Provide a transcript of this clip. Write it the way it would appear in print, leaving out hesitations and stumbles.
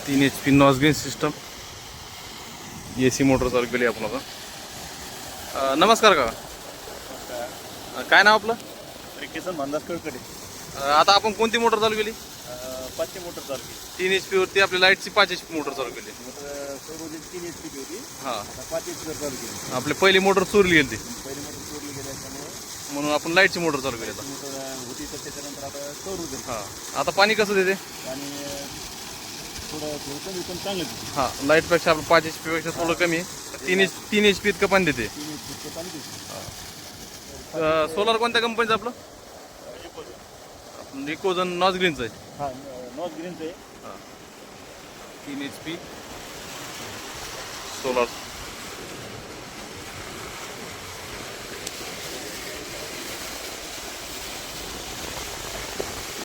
3 HP notch green system AC motor चालू केली आपण आता. नमस्कार का, काय नाव आपलं? किसन मानदास कळकडे. आता आपण कोणती मोटर चालू केली? 500 मोटर चालू केली. 3 HP वरती आपली लाईटची 5 HP मोटर चालू केली. मोटर सर्व 3 HP होती. हां, आता 5 HP चालू केली. आपली पहिली मोटर चोरली गेली पहिली मोटर चोरली गेल्यामुळे म्हणून आपण लाईटची मोटर चालू केली आता. मोटर होती तर त्याच्यानंतर आता चोरू दिली. हां, आता पाणी कसं देते? आणि थोडं कमी पण चांगलं देते. हां, लाईटपेक्षा आपलं 5 HP पेक्षा थोडं कमी. 3 HP इतकं पाणी देते. 3 HP पाणी देते. सोलार कोणत्या कंपनीचं आपलं? इकोजन नॉच ग्रीनचं आहे. हां, नॉर्थ ग्रीनचं आहे. 3 HP सोलार